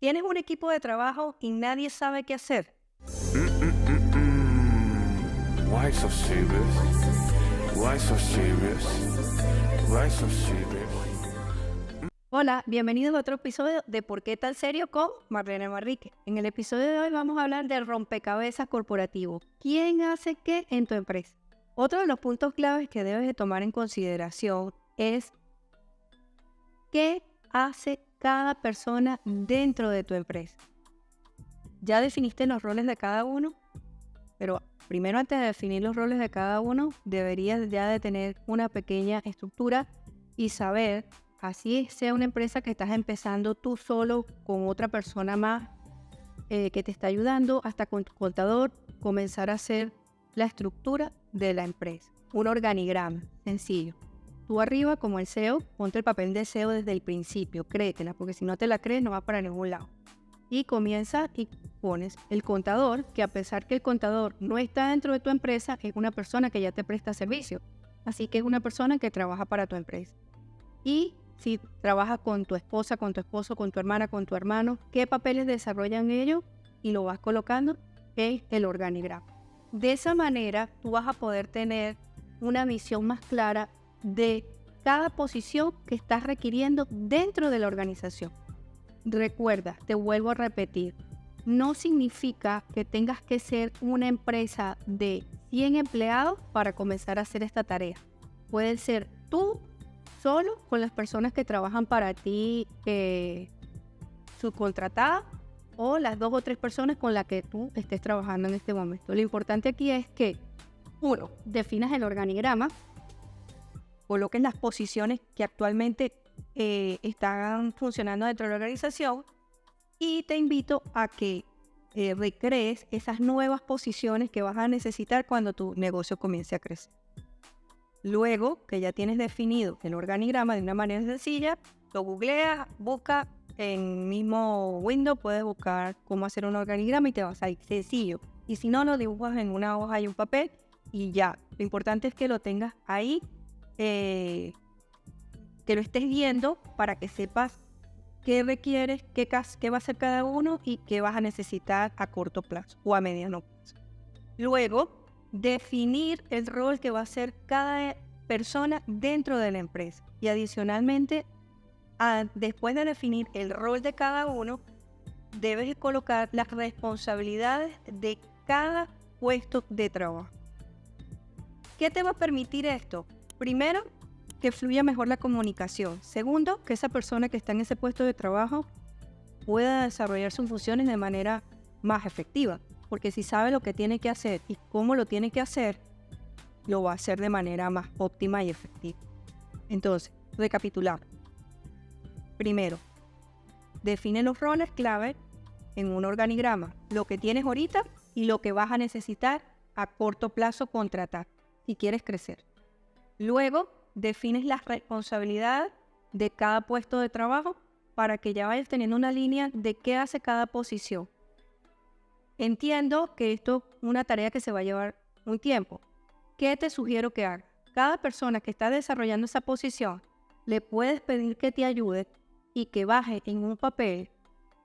¿Tienes un equipo de trabajo y nadie sabe qué hacer? Why so serious? Why so serious? Why so serious? Hola, bienvenidos a otro episodio de ¿Por qué tal serio? Con Marlene Manrique. En el episodio de hoy vamos a hablar del rompecabezas corporativo. ¿Quién hace qué en tu empresa? Otro de los puntos claves que debes de tomar en consideración es qué hace cada persona dentro de tu empresa. ¿Ya definiste los roles de cada uno? Pero primero, antes de definir los roles de cada uno, deberías ya de tener una pequeña estructura y saber, así sea una empresa que estás empezando tú solo con otra persona más que te está ayudando, hasta con tu contador, comenzar a hacer la estructura de la empresa. Un organigrama sencillo. Tú arriba, como el CEO, ponte el papel de CEO desde el principio, créetela, porque si no te la crees no va para ningún lado. Y comienza y pones el contador, que a pesar que el contador no está dentro de tu empresa, es una persona que ya te presta servicio. Así que es una persona que trabaja para tu empresa. Y si trabajas con tu esposa, con tu esposo, con tu hermana, con tu hermano, ¿qué papeles desarrollan ellos? Y lo vas colocando en el organigrama. De esa manera tú vas a poder tener una visión más clara de cada posición que estás requiriendo dentro de la organización. Recuerda, te vuelvo a repetir, no significa que tengas que ser una empresa de 100 empleados para comenzar a hacer esta tarea. Puede ser tú solo con las personas que trabajan para ti subcontratadas o las 2 o 3 personas con las que tú estés trabajando en este momento. Lo importante aquí es que, uno, definas el organigrama, coloques las posiciones que actualmente están funcionando dentro de la organización y te invito a que recrees esas nuevas posiciones que vas a necesitar cuando tu negocio comience a crecer. Luego que ya tienes definido el organigrama de una manera sencilla, lo googleas, busca en mismo Windows, puedes buscar cómo hacer un organigrama y te va a salir sencillo. Y si no, lo dibujas en una hoja y un papel y ya. Lo importante es que lo tengas ahí, que lo estés viendo para que sepas qué requieres, qué va a hacer cada uno y qué vas a necesitar a corto plazo o a mediano plazo. Luego, definir el rol que va a hacer cada persona dentro de la empresa. Y adicionalmente, después de definir el rol de cada uno, debes colocar las responsabilidades de cada puesto de trabajo. ¿Qué te va a permitir esto? Primero, que fluya mejor la comunicación. Segundo, que esa persona que está en ese puesto de trabajo pueda desarrollar sus funciones de manera más efectiva. Porque si sabe lo que tiene que hacer y cómo lo tiene que hacer, lo va a hacer de manera más óptima y efectiva. Entonces, recapitulamos. Primero, define los roles clave en un organigrama, lo que tienes ahorita y lo que vas a necesitar a corto plazo contratar si quieres crecer. Luego, defines las responsabilidades de cada puesto de trabajo para que ya vayas teniendo una línea de qué hace cada posición. Entiendo que esto es una tarea que se va a llevar un tiempo. ¿Qué te sugiero que hagas? Cada persona que está desarrollando esa posición, le puedes pedir que te ayude y que baje en un papel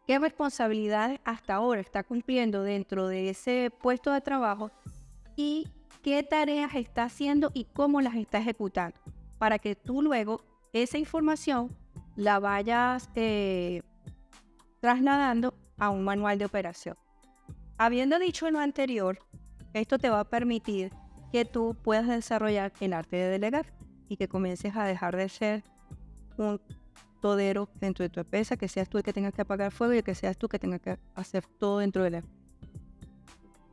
qué responsabilidades hasta ahora está cumpliendo dentro de ese puesto de trabajo y qué tareas está haciendo y cómo las está ejecutando, para que tú luego esa información la vayas trasladando a un manual de operación. Habiendo dicho lo anterior, esto te va a permitir que tú puedas desarrollar el arte de delegar y que comiences a dejar de ser un todero dentro de tu empresa, que seas tú el que tengas que apagar fuego y que seas tú que tengas que hacer todo dentro de la empresa.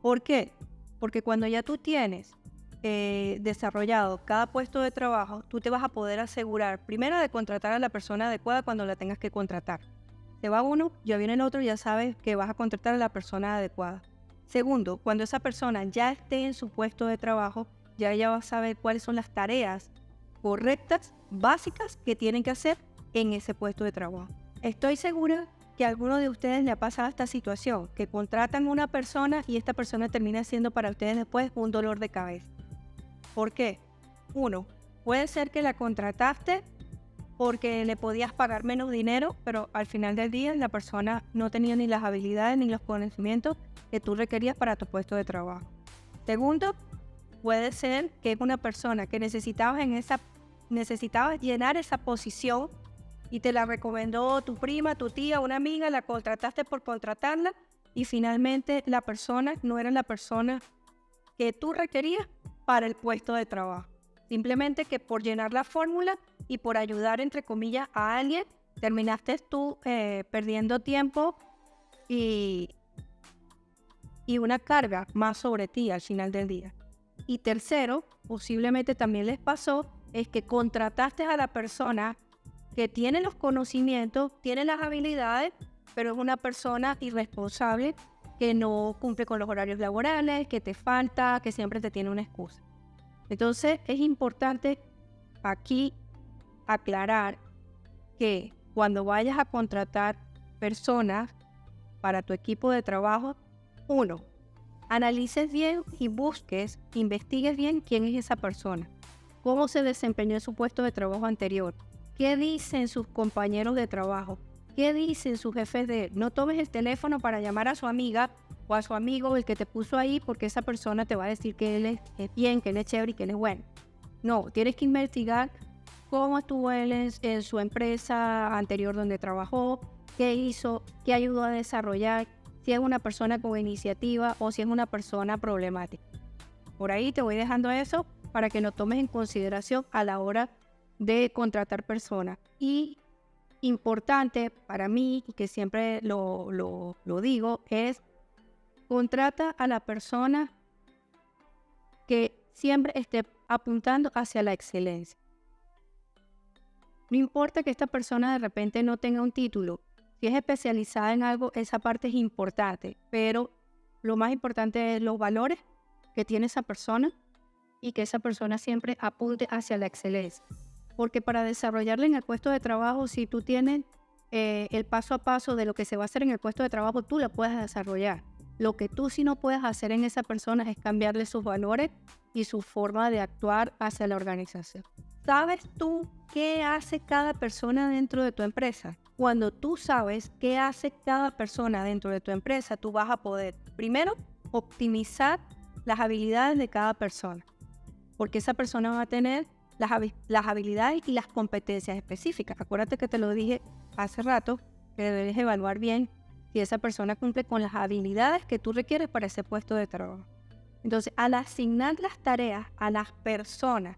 ¿Por qué? Porque cuando ya tú tienes desarrollado cada puesto de trabajo, tú te vas a poder asegurar primero de contratar a la persona adecuada cuando la tengas que contratar. Se va uno, ya viene el otro, ya sabes que vas a contratar a la persona adecuada. Segundo, cuando esa persona ya esté en su puesto de trabajo, ya ella va a saber cuáles son las tareas correctas, básicas que tienen que hacer en ese puesto de trabajo. Estoy segura que a alguno de ustedes le ha pasado esta situación, que contratan a una persona y esta persona termina siendo para ustedes después un dolor de cabeza. ¿Por qué? Uno, puede ser que la contrataste porque le podías pagar menos dinero, pero al final del día la persona no tenía ni las habilidades ni los conocimientos que tú requerías para tu puesto de trabajo. Segundo, puede ser que es una persona que necesitabas llenar esa posición y te la recomendó tu prima, tu tía, una amiga, la contrataste por contratarla y finalmente la persona no era la persona que tú requerías para el puesto de trabajo. Simplemente que por llenar la fórmula y por ayudar, entre comillas, a alguien, terminaste tú perdiendo tiempo y una carga más sobre ti al final del día. Y tercero, posiblemente también les pasó, es que contrataste a la persona que tiene los conocimientos, tiene las habilidades, pero es una persona irresponsable que no cumple con los horarios laborales, que te falta, que siempre te tiene una excusa. Entonces es importante aquí aclarar que cuando vayas a contratar personas para tu equipo de trabajo, uno, analices bien y investigues bien quién es esa persona, cómo se desempeñó en su puesto de trabajo anterior, qué dicen sus compañeros de trabajo, qué dicen sus jefes de él. No tomes el teléfono para llamar a su amiga o a su amigo, el que te puso ahí, porque esa persona te va a decir que él es bien, que él es chévere y que él es bueno. No, tienes que investigar cómo estuvo él en su empresa anterior donde trabajó, qué hizo, qué ayudó a desarrollar, si es una persona con iniciativa o si es una persona problemática. Por ahí te voy dejando eso para que lo tomes en consideración a la hora de contratar personas. Y importante para mí, y que siempre lo digo, es contrata a la persona que siempre esté apuntando hacia la excelencia. No importa que esta persona de repente no tenga un título, si es especializada en algo, esa parte es importante, pero lo más importante es los valores que tiene esa persona y que esa persona siempre apunte hacia la excelencia. Porque para desarrollarle en el puesto de trabajo, si tú tienes el paso a paso de lo que se va a hacer en el puesto de trabajo, tú la puedes desarrollar. Lo que tú sí no puedes hacer en esa persona es cambiarle sus valores y su forma de actuar hacia la organización. ¿Sabes tú qué hace cada persona dentro de tu empresa? Cuando tú sabes qué hace cada persona dentro de tu empresa, tú vas a poder, primero, optimizar las habilidades de cada persona. Porque esa persona va a tener las habilidades y las competencias específicas. Acuérdate que te lo dije hace rato, que debes evaluar bien si esa persona cumple con las habilidades que tú requieres para ese puesto de trabajo. Entonces, al asignar las tareas a las personas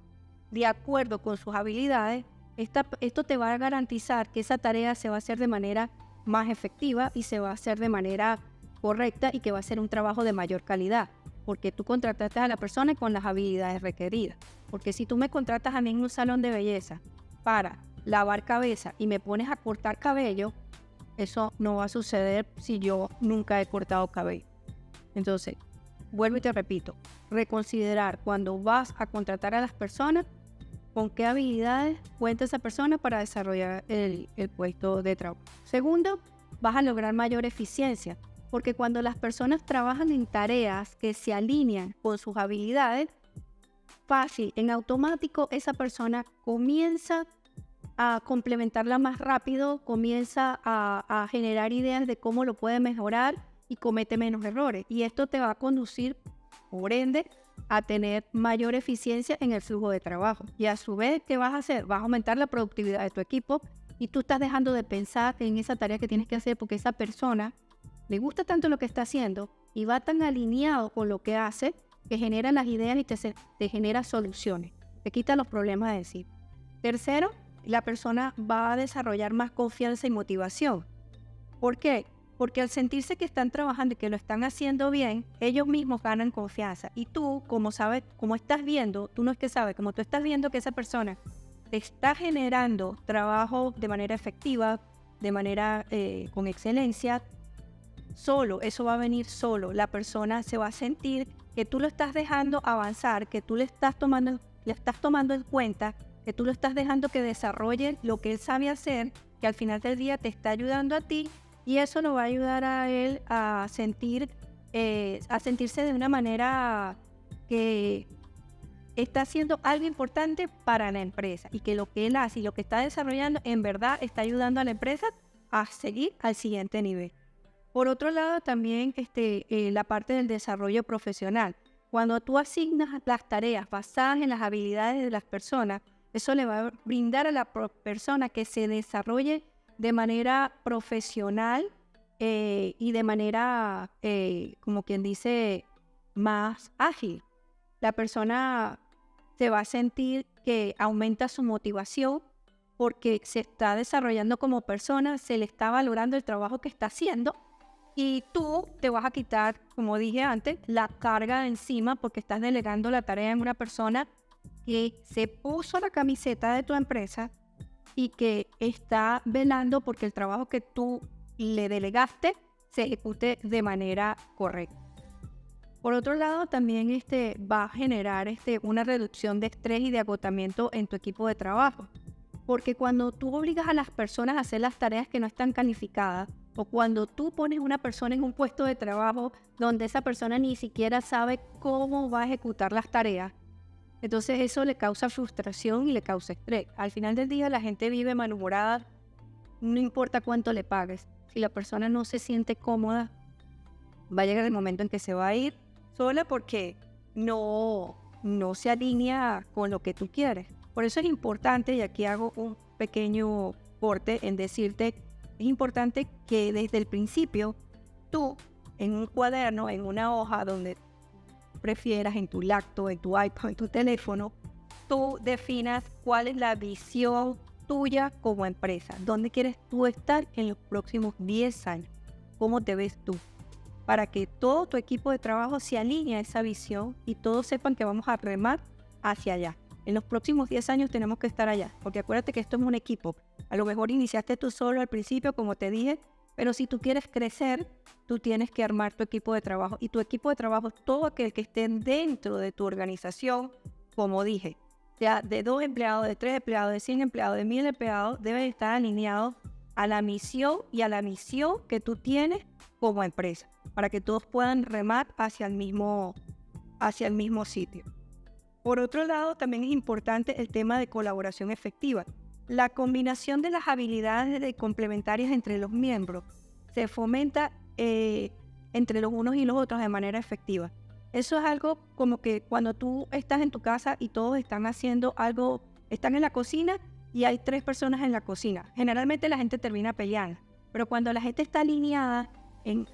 de acuerdo con sus habilidades, esto te va a garantizar que esa tarea se va a hacer de manera más efectiva y se va a hacer de manera correcta y que va a ser un trabajo de mayor calidad, porque tú contrataste a la persona con las habilidades requeridas. Porque si tú me contratas a mí en un salón de belleza para lavar cabeza y me pones a cortar cabello, eso no va a suceder si yo nunca he cortado cabello. Entonces, vuelvo y te repito, reconsiderar cuando vas a contratar a las personas, con qué habilidades cuenta esa persona para desarrollar el puesto de trabajo. Segundo, vas a lograr mayor eficiencia, porque cuando las personas trabajan en tareas que se alinean con sus habilidades, fácil, en automático, esa persona comienza a complementarla más rápido, comienza a generar ideas de cómo lo puede mejorar y comete menos errores. Y esto te va a conducir, por ende, a tener mayor eficiencia en el flujo de trabajo. Y a su vez, ¿qué vas a hacer? Vas a aumentar la productividad de tu equipo y tú estás dejando de pensar en esa tarea que tienes que hacer porque esa persona le gusta tanto lo que está haciendo y va tan alineado con lo que hace que genera las ideas y te genera soluciones. Te quita los problemas de decir. Tercero, la persona va a desarrollar más confianza y motivación. ¿Por qué? Porque al sentirse que están trabajando y que lo están haciendo bien, ellos mismos ganan confianza. Y tú, como sabes, como estás viendo, tú no es que sabes, como tú estás viendo que esa persona te está generando trabajo de manera efectiva, de manera con excelencia, solo, eso va a venir solo. La persona se va a sentir que tú lo estás dejando avanzar, que tú le estás tomando en cuenta, que tú lo estás dejando que desarrolle lo que él sabe hacer, que al final del día te está ayudando a ti. Y eso lo va a ayudar a él a sentirse de una manera que está haciendo algo importante para la empresa y que lo que él hace y lo que está desarrollando en verdad está ayudando a la empresa a seguir al siguiente nivel. Por otro lado, también la parte del desarrollo profesional. Cuando tú asignas las tareas basadas en las habilidades de las personas, eso le va a brindar a la persona que se desarrolle de manera profesional y de manera, como quien dice, más ágil. La persona se va a sentir que aumenta su motivación porque se está desarrollando como persona, se le está valorando el trabajo que está haciendo y tú te vas a quitar, como dije antes, la carga de encima porque estás delegando la tarea en una persona que se puso la camiseta de tu empresa y que está velando porque el trabajo que tú le delegaste se ejecute de manera correcta. Por otro lado, también va a generar una reducción de estrés y de agotamiento en tu equipo de trabajo. Porque cuando tú obligas a las personas a hacer las tareas que no están calificadas, o cuando tú pones una persona en un puesto de trabajo donde esa persona ni siquiera sabe cómo va a ejecutar las tareas, entonces eso le causa frustración y le causa estrés. Al final del día la gente vive malhumorada, no importa cuánto le pagues. Si la persona no se siente cómoda, va a llegar el momento en que se va a ir sola porque no se alinea con lo que tú quieres. Por eso es importante, y aquí hago un pequeño corte en decirte, es importante que desde el principio tú, en un cuaderno, en una hoja donde prefieras, en tu laptop, en tu iPad, en tu teléfono, tú definas cuál es la visión tuya como empresa. ¿Dónde quieres tú estar en los próximos 10 años? ¿Cómo te ves tú? Para que todo tu equipo de trabajo se alinee a esa visión y todos sepan que vamos a remar hacia allá. En los próximos 10 años tenemos que estar allá, porque acuérdate que esto es un equipo. A lo mejor iniciaste tú solo al principio, como te dije, pero si tú quieres crecer, tú tienes que armar tu equipo de trabajo. Y tu equipo de trabajo es todo aquel que esté dentro de tu organización, como dije, sea de 2 empleados, de 3 empleados, de 100 empleados, de 1000 empleados, deben estar alineados a la misión y a la misión que tú tienes como empresa, para que todos puedan remar hacia el mismo sitio. Por otro lado, también es importante el tema de colaboración efectiva. La combinación de las habilidades complementarias entre los miembros se fomenta entre los unos y los otros de manera efectiva. Eso es algo como que cuando tú estás en tu casa y todos están haciendo algo, están en la cocina y hay 3 personas en la cocina. Generalmente la gente termina peleando, pero cuando la gente está alineada en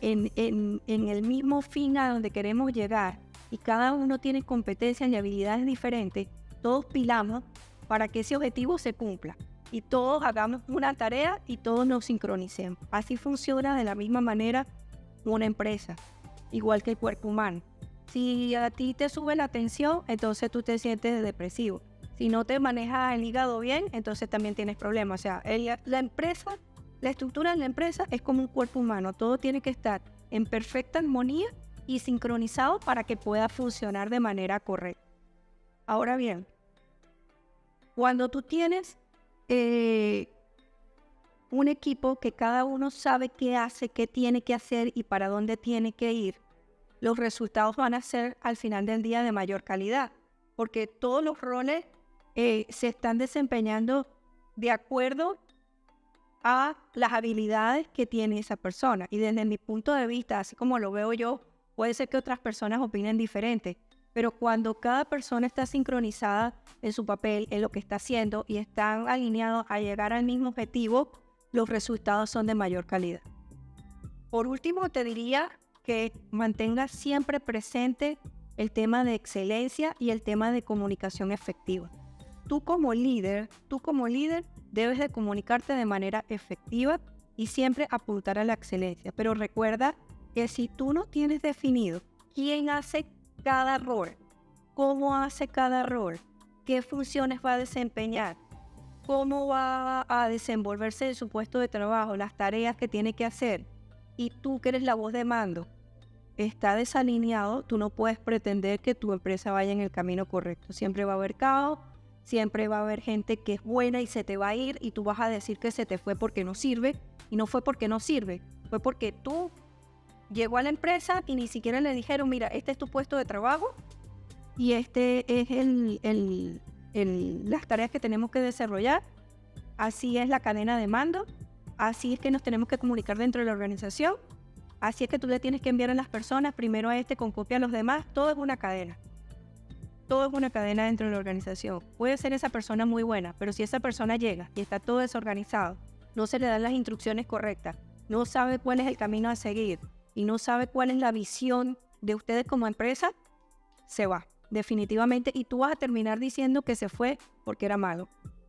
el mismo fin a donde queremos llegar y cada uno tiene competencias y habilidades diferentes, todos pilamos para que ese objetivo se cumpla y todos hagamos una tarea y todos nos sincronicemos. Así funciona de la misma manera una empresa, igual que el cuerpo humano. Si a ti te sube la tensión, entonces tú te sientes depresivo. Si no te manejas el hígado bien, entonces también tienes problemas. O sea, la empresa, la estructura de la empresa es como un cuerpo humano. Todo tiene que estar en perfecta armonía y sincronizado para que pueda funcionar de manera correcta. Ahora bien, cuando tú tienes un equipo que cada uno sabe qué hace, qué tiene que hacer y para dónde tiene que ir, los resultados van a ser al final del día de mayor calidad, porque todos los roles se están desempeñando de acuerdo a las habilidades que tiene esa persona. Y desde mi punto de vista, así como lo veo yo, puede ser que otras personas opinen diferente, pero cuando cada persona está sincronizada en su papel, en lo que está haciendo y están alineados a llegar al mismo objetivo, los resultados son de mayor calidad. Por último, te diría que mantengas siempre presente el tema de excelencia y el tema de comunicación efectiva. Tú como líder debes de comunicarte de manera efectiva y siempre apuntar a la excelencia. Pero recuerda que si tú no tienes definido quién hace cada rol, cómo hace cada rol, qué funciones va a desempeñar, cómo va a desenvolverse en su puesto de trabajo, las tareas que tiene que hacer, y tú que eres la voz de mando, está desalineado, tú no puedes pretender que tu empresa vaya en el camino correcto. Siempre va a haber caos, siempre va a haber gente que es buena y se te va a ir y tú vas a decir que se te fue porque no sirve, y no fue porque no sirve, fue porque tú llegó a la empresa y ni siquiera le dijeron, mira, este es tu puesto de trabajo, y este es las tareas que tenemos que desarrollar. Así es la cadena de mando, así es que nos tenemos que comunicar dentro de la organización, así es que tú le tienes que enviar a las personas, primero a este con copia a los demás, todo es una cadena. Todo es una cadena dentro de la organización. Puede ser esa persona muy buena, pero si esa persona llega y está todo desorganizado, no se le dan las instrucciones correctas, no sabe cuál es el camino a seguir y no sabe cuál es la visión de ustedes como empresa, se va, definitivamente. Y tú vas a terminar diciendo que se fue porque era malo.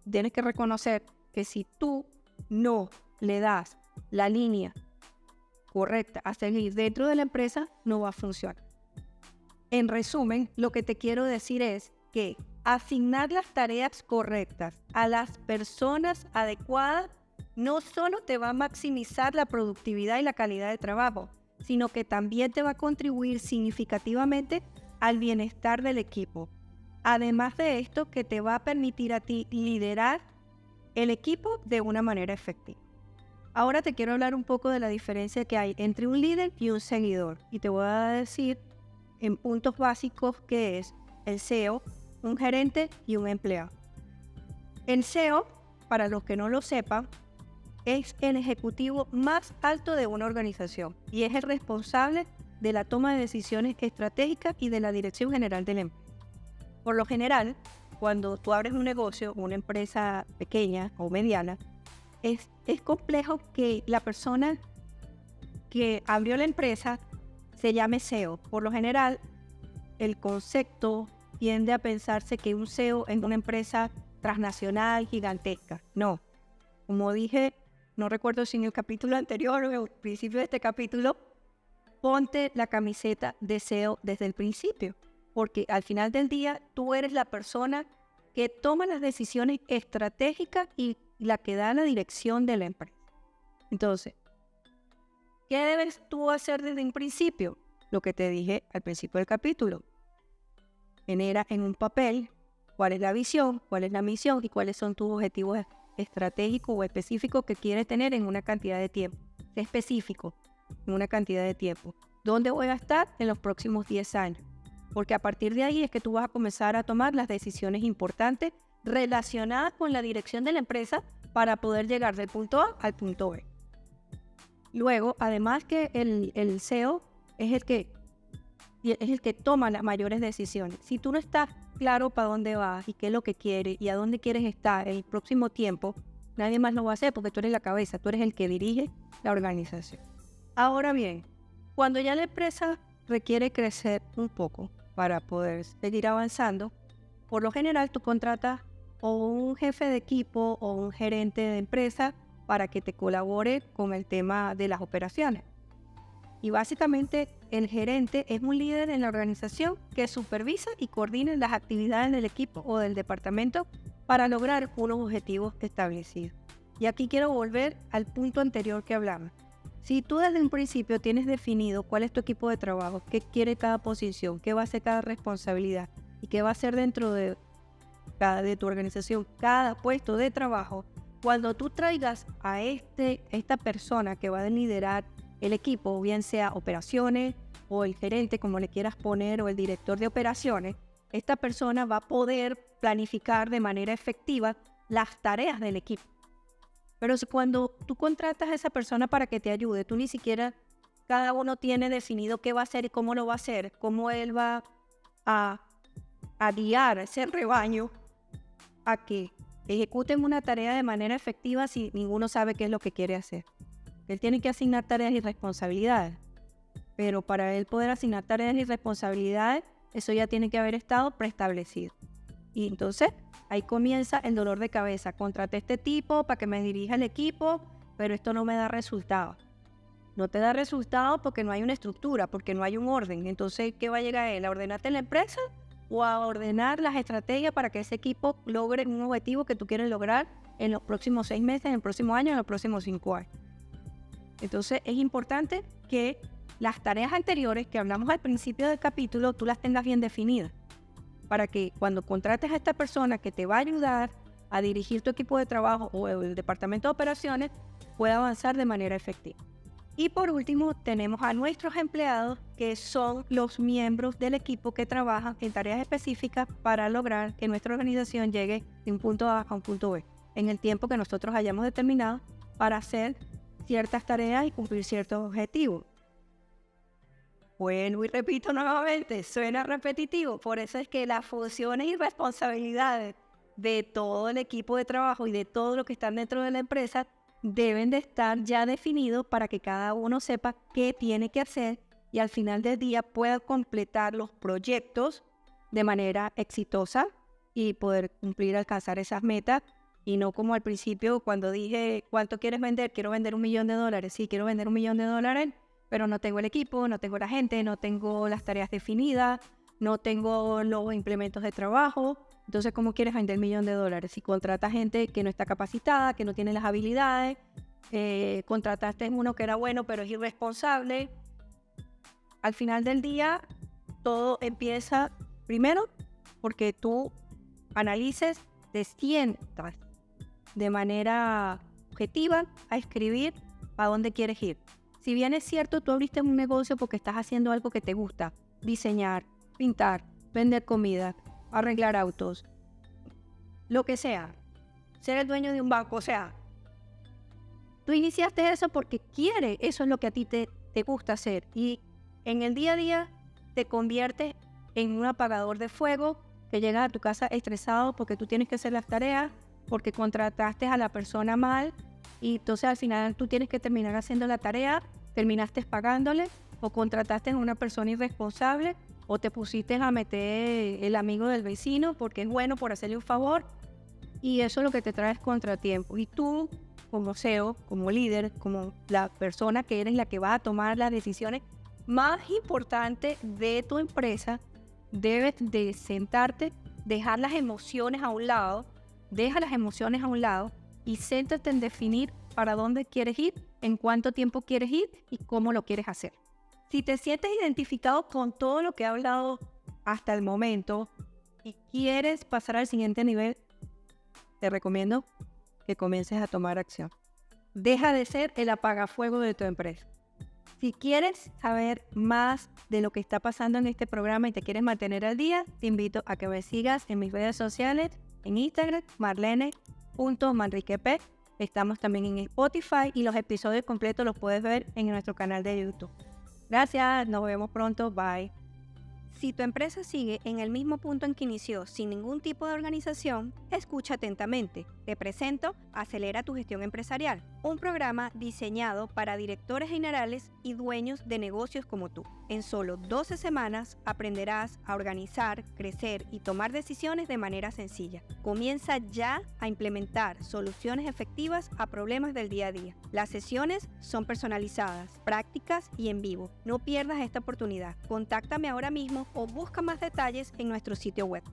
Tienes que reconocer que si tú no le das la línea correcta a seguir dentro de la empresa, no va a funcionar. En resumen, lo que te quiero decir es que asignar las tareas correctas a las personas adecuadas no solo te va a maximizar la productividad y la calidad de trabajo, sino que también te va a contribuir significativamente al bienestar del equipo. Además de esto, que te va a permitir a ti liderar el equipo de una manera efectiva. Ahora te quiero hablar un poco de la diferencia que hay entre un líder y un seguidor. Y te voy a decir en puntos básicos qué es el CEO, un gerente y un empleado. El CEO, para los que no lo sepan, es el ejecutivo más alto de una organización y es el responsable de la toma de decisiones estratégicas y de la dirección general de la empresa. Por lo general, cuando tú abres un negocio, una empresa pequeña o mediana, es complejo que la persona que abrió la empresa se llame CEO. Por lo general, el concepto tiende a pensarse que un CEO es una empresa transnacional, gigantesca. No, como dije, no recuerdo si en el capítulo anterior o al principio de este capítulo, ponte la camiseta de CEO desde el principio, porque al final del día tú eres la persona que toma las decisiones estratégicas y la que da la dirección de la empresa. Entonces, ¿qué debes tú hacer desde un principio? Lo que te dije al principio del capítulo. Genera en un papel cuál es la visión, cuál es la misión y cuáles son tus objetivos estratégicos o específicos que quieres tener en una cantidad de tiempo. Sé específico en una cantidad de tiempo. ¿Dónde voy a estar en los próximos 10 años? Porque a partir de ahí es que tú vas a comenzar a tomar las decisiones importantes relacionadas con la dirección de la empresa para poder llegar del punto A al punto B. Luego, además que el CEO es el que toma las mayores decisiones. Si tú no estás claro para dónde vas y qué es lo que quieres y a dónde quieres estar en el próximo tiempo, nadie más lo va a hacer porque tú eres la cabeza, tú eres el que dirige la organización. Ahora bien, cuando ya la empresa requiere crecer un poco para poder seguir avanzando, por lo general tú contratas o un jefe de equipo o un gerente de empresa para que te colabore con el tema de las operaciones. Y básicamente el gerente es un líder en la organización que supervisa y coordina las actividades del equipo o del departamento para lograr unos objetivos establecidos. Y aquí quiero volver al punto anterior que hablamos. Si tú desde un principio tienes definido cuál es tu equipo de trabajo, qué quiere cada posición, qué va a hacer cada responsabilidad y qué va a hacer dentro de tu organización cada puesto de trabajo, cuando tú traigas a esta persona que va a liderar el equipo, bien sea operaciones o el gerente, como le quieras poner, o el director de operaciones, esta persona va a poder planificar de manera efectiva las tareas del equipo. Pero cuando tú contratas a esa persona para que te ayude, tú ni siquiera cada uno tiene definido qué va a hacer y cómo lo va a hacer, cómo él va a guiar a ese rebaño a que ejecuten una tarea de manera efectiva si ninguno sabe qué es lo que quiere hacer. Él tiene que asignar tareas y responsabilidades, pero para él poder asignar tareas y responsabilidades, eso ya tiene que haber estado preestablecido. Y entonces ahí comienza el dolor de cabeza. Contraté a este tipo para que me dirija el equipo, pero esto no me da resultados. No te da resultados porque no hay una estructura, porque no hay un orden. Entonces, ¿qué va a llegar él? ¿A ordenarte la empresa o a ordenar las estrategias para que ese equipo logre un objetivo que tú quieres lograr en los próximos 6 meses, en el próximo año, en los próximos 5 años? Entonces, es importante que las tareas anteriores que hablamos al principio del capítulo, tú las tengas bien definidas, para que cuando contrates a esta persona que te va a ayudar a dirigir tu equipo de trabajo o el departamento de operaciones, pueda avanzar de manera efectiva. Y por último, tenemos a nuestros empleados, que son los miembros del equipo que trabajan en tareas específicas para lograr que nuestra organización llegue de un punto A a un punto B, en el tiempo que nosotros hayamos determinado para hacer ciertas tareas y cumplir ciertos objetivos. Bueno, y repito nuevamente, suena repetitivo, por eso es que las funciones y responsabilidades de todo el equipo de trabajo y de todo lo que están dentro de la empresa deben de estar ya definidos para que cada uno sepa qué tiene que hacer y al final del día pueda completar los proyectos de manera exitosa y poder alcanzar esas metas, y no como al principio cuando dije, ¿cuánto quieres vender? Quiero vender $1 millón. Sí, quiero vender $1 millón, pero no tengo el equipo, no tengo la gente, no tengo las tareas definidas, no tengo los implementos de trabajo. Entonces, ¿cómo quieres vender $1 millón? Si contratas gente que no está capacitada, que no tiene las habilidades, contrataste uno que era bueno pero es irresponsable. Al final del día, todo empieza primero porque tú analices, te sientas de manera objetiva a escribir a dónde quieres ir. Si bien es cierto, tú abriste un negocio porque estás haciendo algo que te gusta, diseñar, pintar, vender comida, arreglar autos, lo que sea, ser el dueño de un banco, o sea, tú iniciaste eso porque quieres, eso es lo que a ti te gusta hacer, y en el día a día te conviertes en un apagador de fuego que llega a tu casa estresado porque tú tienes que hacer las tareas, porque contrataste a la persona mal, y entonces al final tú tienes que terminar haciendo la tarea, terminaste pagándole, o contrataste a una persona irresponsable, o te pusiste a meter el amigo del vecino porque es bueno por hacerle un favor, y eso es lo que te trae es contratiempo. Y tú, como CEO, como líder, como la persona que eres la que va a tomar las decisiones más importantes de tu empresa, debes de sentarte, dejar las emociones a un lado, y céntrate en definir para dónde quieres ir, en cuánto tiempo quieres ir y cómo lo quieres hacer. Si te sientes identificado con todo lo que he hablado hasta el momento y quieres pasar al siguiente nivel, te recomiendo que comiences a tomar acción. Deja de ser el apagafuego de tu empresa. Si quieres saber más de lo que está pasando en este programa y te quieres mantener al día, te invito a que me sigas en mis redes sociales, en Instagram, marlene.manriquep. Estamos también en Spotify y los episodios completos los puedes ver en nuestro canal de YouTube. Gracias, nos vemos pronto, bye. Si tu empresa sigue en el mismo punto en que inició, sin ningún tipo de organización, escucha atentamente. Te presento Acelera tu Gestión Empresarial, un programa diseñado para directores generales y dueños de negocios como tú. En solo 12 semanas aprenderás a organizar, crecer y tomar decisiones de manera sencilla. Comienza ya a implementar soluciones efectivas a problemas del día a día. Las sesiones son personalizadas, prácticas y en vivo. No pierdas esta oportunidad. Contáctame ahora mismo o busca más detalles en nuestro sitio web.